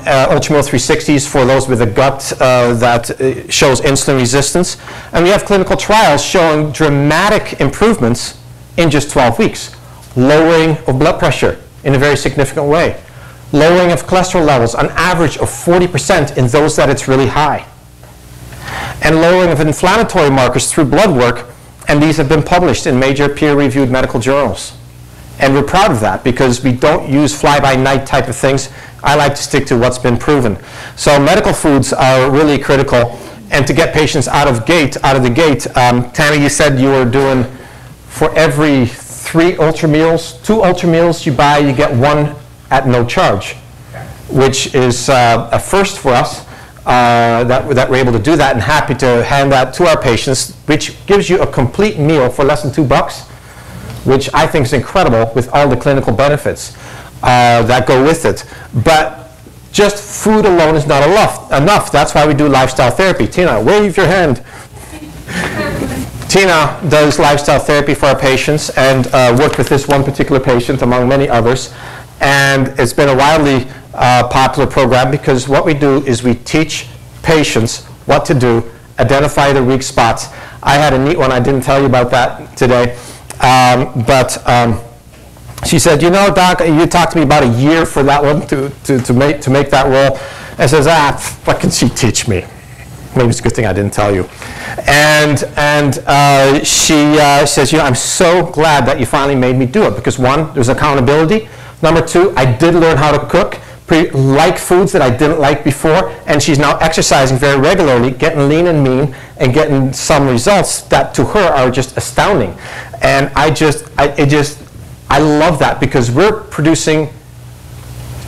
Ultramil 360s for those with a gut that shows insulin resistance. And we have clinical trials showing dramatic improvements in just 12 weeks. Lowering of blood pressure in a very significant way. Lowering of cholesterol levels, on average of 40% in those that it's really high. And lowering of inflammatory markers through blood work, and these have been published in major peer-reviewed medical journals. And we're proud of that because we don't use fly-by-night type of things. I like to stick to what's been proven. So medical foods are really critical. And to get patients out of the gate, Tammy, you said you were doing for every 2 Ultra meals you buy, you get 1 at no charge, which is a first for us that we're able to do that, and happy to hand that to our patients, which gives you a complete meal for less than $2. Which I think is incredible with all the clinical benefits that go with it. But just food alone is not enough. That's why we do lifestyle therapy. Tina, wave your hand. Tina does lifestyle therapy for our patients and worked with this one particular patient among many others. And it's been a wildly popular program because what we do is we teach patients what to do, identify the weak spots. I had a neat one. I didn't tell you about that today. She said, you know, Doc, you talked to me about a year for that one to make that roll. I says, what can she teach me? Maybe it's a good thing I didn't tell you. And she says, you know, I'm so glad that you finally made me do it because 1, there's accountability. Number 2, I did learn how to cook, like foods that I didn't like before, and she's now exercising very regularly, getting lean and mean, and getting some results that to her are just astounding. And I love that because we're producing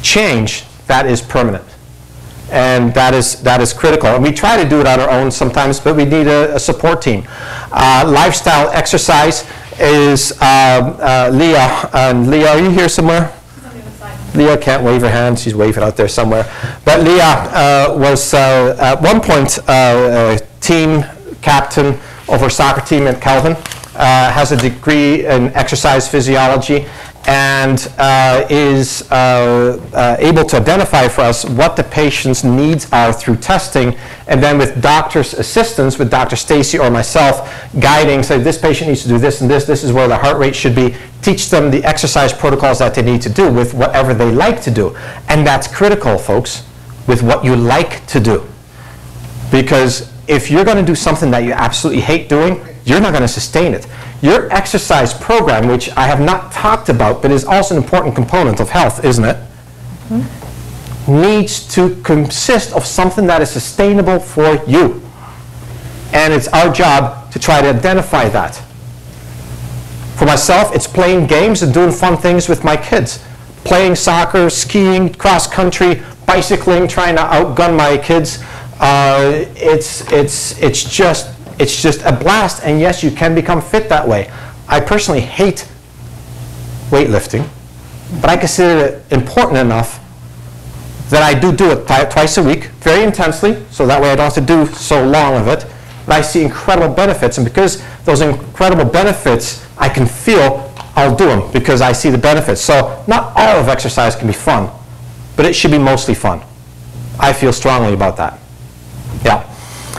change that is permanent. And that is critical. And we try to do it on our own sometimes, but we need a support team. Lifestyle exercise is Leah. And Leah, are you here somewhere? Leah can't wave her hand. She's waving out there somewhere. But Leah was at one point team captain of our soccer team at Calvin, has a degree in exercise physiology, and is able to identify for us what the patient's needs are through testing, and then with doctor's assistance, with Dr. Stacey or myself, guiding, say this patient needs to do this and this is where the heart rate should be, teach them the exercise protocols that they need to do with whatever they like to do. And that's critical, folks, with what you like to do. Because if you're going to do something that you absolutely hate doing, you're not going to sustain it. Your exercise program, which I have not talked about, but is also an important component of health, isn't it? Mm-hmm. Needs to consist of something that is sustainable for you. And it's our job to try to identify that. For myself, it's playing games and doing fun things with my kids. Playing soccer, skiing, cross country, bicycling, trying to outgun my kids. It's just a blast, and yes, you can become fit that way. I personally hate weightlifting, but I consider it important enough that I do it twice a week, very intensely, so that way I don't have to do so long of it. But I see incredible benefits, and because those incredible benefits I can feel, I'll do them because I see the benefits. So not all of exercise can be fun, but it should be mostly fun. I feel strongly about that. Yeah.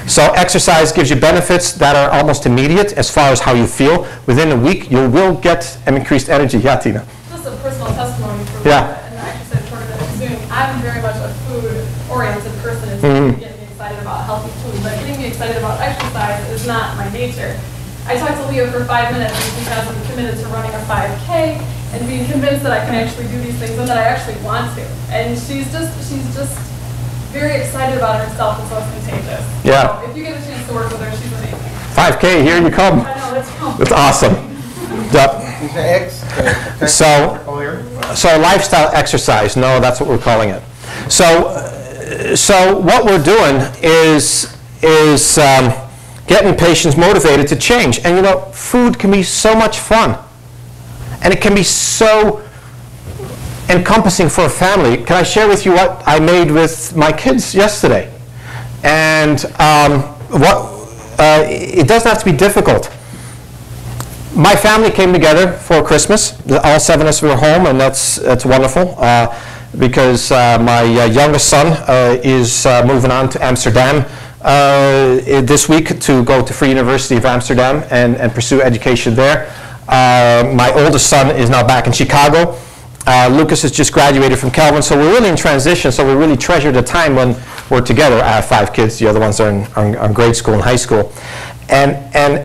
So exercise gives you benefits that are almost immediate as far as how you feel. Within a week, you will get an increased energy. Yeah, Tina? Just a personal testimony for me. And the exercise program that I'm doing. I'm very much a food-oriented person. It's getting me excited about healthy food. But getting me excited about exercise is not my nature. I talked to Leah for 5 minutes and she has me committed to running a 5K and being convinced that I can actually do these things and that I actually want to. And she's just very excited about herself, and so it's contagious. Yeah. So if you get a chance to work with her, she's amazing. 5K, here you come. I know, let's go. That's awesome. Yep. So lifestyle exercise, no, that's what we're calling it. So what we're doing is getting patients motivated to change. And you know, food can be so much fun. And it can be so encompassing for a family. Can I share with you what I made with my kids yesterday? And it doesn't have to be difficult. My family came together for Christmas. All 7 of us were home, and that's wonderful. because my youngest son is moving on to Amsterdam this week to go to Free University of Amsterdam and pursue education there. My oldest son is now back in Chicago. Lucas has just graduated from Calvin, so we're really in transition, so we really treasure the time when we're together. I have 5 kids, the other ones are in grade school and high school. And